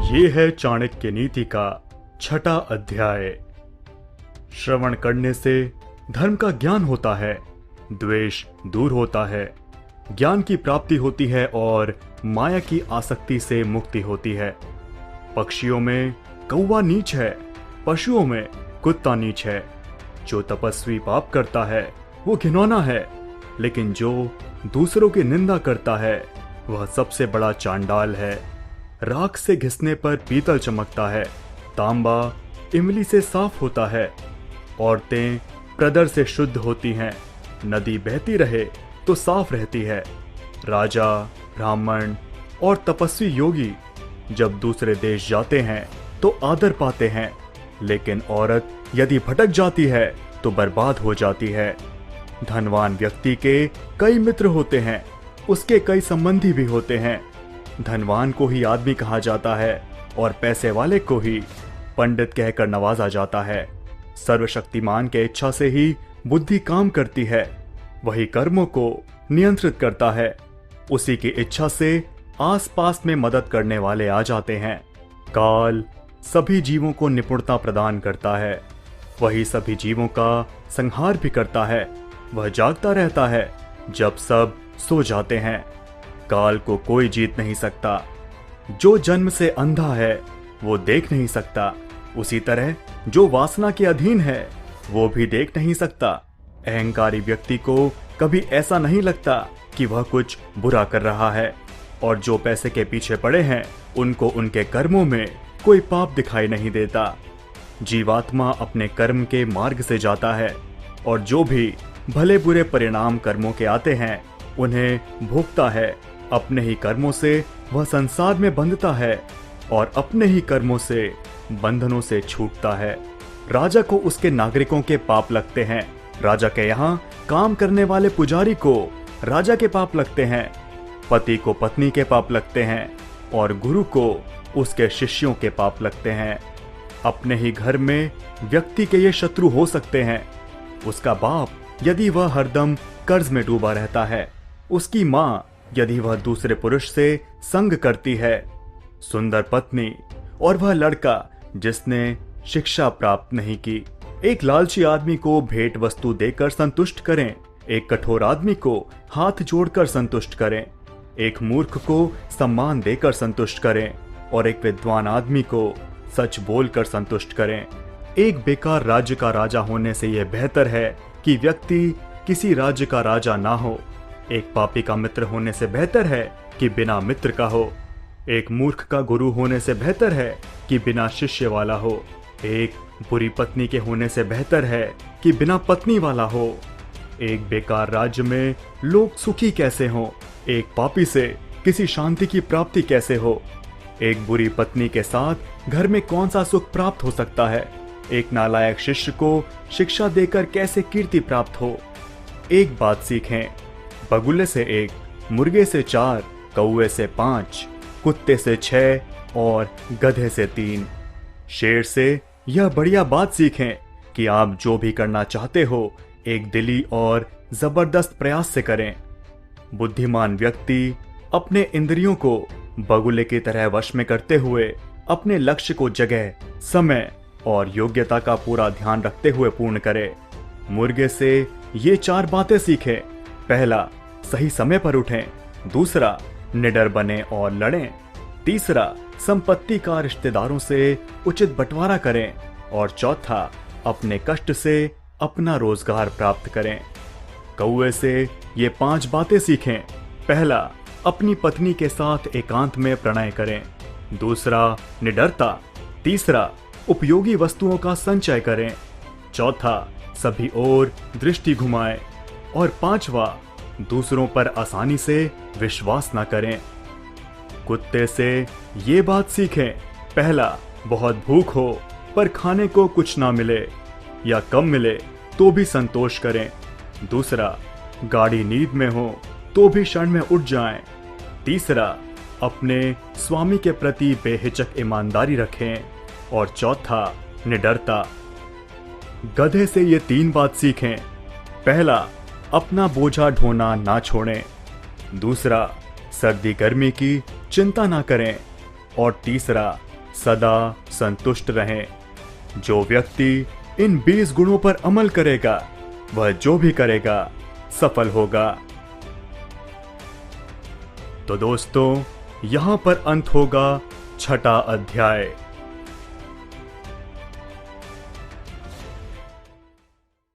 ये है चाणक्य नीति का छठा अध्याय। श्रवण करने से धर्म का ज्ञान होता है, द्वेष दूर होता है, ज्ञान की प्राप्ति होती है और माया की आसक्ति से मुक्ति होती है। पक्षियों में कौवा नीच है, पशुओं में कुत्ता नीच है। जो तपस्वी पाप करता है वो घिनौना है, लेकिन जो दूसरों की निंदा करता है वह सबसे बड़ा चांडाल है। राख से घिसने पर पीतल चमकता है, तांबा इमली से साफ होता है। औरतें प्रदर से शुद्ध होती हैं, नदी बहती रहे तो साफ रहती है। राजा, ब्राह्मण और तपस्वी योगी जब दूसरे देश जाते हैं तो आदर पाते हैं, लेकिन औरत यदि भटक जाती है तो बर्बाद हो जाती है। धनवान व्यक्ति के कई मित्र होते हैं, उसके कई संबंधी भी होते हैं। धनवान को ही आदमी कहा जाता है और पैसे वाले को ही पंडित कहकर नवाजा जाता है। सर्वशक्तिमान के इच्छा से ही बुद्धि काम करती है, वही कर्मों को नियंत्रित करता है। उसी की इच्छा से आसपास में मदद करने वाले आ जाते हैं। काल सभी जीवों को निपुणता प्रदान करता है, वही सभी जीवों का संहार भी करता है। वह जागता रहता है जब सब सो जाते हैं। काल को कोई जीत नहीं सकता। जो जन्म से अंधा है वो देख नहीं सकता, उसी तरह जो वासना के अधीन है वो भी देख नहीं सकता। अहंकारी व्यक्ति को कभी ऐसा नहीं लगता कि वह कुछ बुरा कर रहा है, और जो पैसे के पीछे पड़े हैं उनको उनके कर्मों में कोई पाप दिखाई नहीं देता। जीवात्मा अपने कर्म के मार्ग से जाता है, और जो भी भले बुरे परिणाम कर्मों के आते हैं उन्हें भोगता है। अपने ही कर्मों से वह संसार में बंधता है और अपने ही कर्मों से बंधनों से छूटता है। राजा को उसके नागरिकों के पाप लगते हैं, राजा के यहाँ काम करने वाले पुजारी को राजा के पाप लगते हैं, पति को पत्नी के पाप लगते हैं और गुरु को उसके शिष्यों के पाप लगते हैं। अपने ही घर में व्यक्ति के ये शत्रु हो सकते हैं। उसका बाप यदि वह हरदम कर्ज में डूबा रहता है, उसकी माँ यदि वह दूसरे पुरुष से संग करती है, सुंदर पत्नी और वह लड़का जिसने शिक्षा प्राप्त नहीं की। एक लालची आदमी को भेंट वस्तु देकर संतुष्ट करें, एक कठोर आदमी को हाथ जोड़कर संतुष्ट करें, एक मूर्ख को सम्मान देकर संतुष्ट करें और एक विद्वान आदमी को सच बोलकर संतुष्ट करें। एक बेकार राज्य का राजा होने से यह बेहतर है कि व्यक्ति किसी राज्य का राजा ना हो। एक पापी का मित्र होने से बेहतर है कि बिना मित्र का हो। एक मूर्ख का गुरु होने से बेहतर है कि बिना शिष्य वाला हो। एक बुरी पत्नी के होने से बेहतर है कि बिना पत्नी वाला हो। एक बेकार राज्य में लोग सुखी कैसे हों, एक पापी से किसी शांति की प्राप्ति कैसे हो। एक बुरी पत्नी के साथ घर में कौन सा सुख प्राप्त हो सकता है। एक नालायक शिष्य को शिक्षा देकर कैसे कीर्ति प्राप्त हो। एक बात सीखें, बगुले से 1, मुर्गे से 4, कौवे से 5, कुत्ते से 6 और गधे से 3। शेर से यह बढ़िया बात सीखें कि आप जो भी करना चाहते हो एक दिली और जबरदस्त प्रयास से करें। बुद्धिमान व्यक्ति अपने इंद्रियों को बगुले की तरह वश में करते हुए अपने लक्ष्य को जगह, समय और योग्यता का पूरा ध्यान रखते हुए पूर्ण करे। मुर्गे से ये 4 बातें सीखें। पहला, सही समय पर उठें। दूसरा, निडर बने और लड़ें। तीसरा, संपत्ति का रिश्तेदारों से उचित बंटवारा करें। और चौथा, अपने कष्ट से अपना रोजगार प्राप्त करें। कौवे से ये 5 बातें सीखें। पहला, अपनी पत्नी के साथ एकांत में प्रणय करें। दूसरा, निडरता। तीसरा, उपयोगी वस्तुओं का संचय करें। चौथा, सभी ओर दृष्टि घुमाएं। और पांचवा, दूसरों पर आसानी से विश्वास न करें। कुत्ते से ये बात सीखें। पहला, बहुत भूख हो पर खाने को कुछ ना मिले या कम मिले तो भी संतोष करें। दूसरा, गाड़ी नींद में हो तो भी क्षण में उठ जाएं। तीसरा, अपने स्वामी के प्रति बेहिचक ईमानदारी रखें। और चौथा, निडरता। गधे से ये 3 बात सीखें। पहला, अपना बोझा ढोना ना छोड़ें। दूसरा, सर्दी गर्मी की चिंता ना करें। और तीसरा, सदा संतुष्ट रहें। जो व्यक्ति इन 20 गुणों पर अमल करेगा वह जो भी करेगा सफल होगा। तो दोस्तों, यहां पर अंत होगा छठा अध्याय।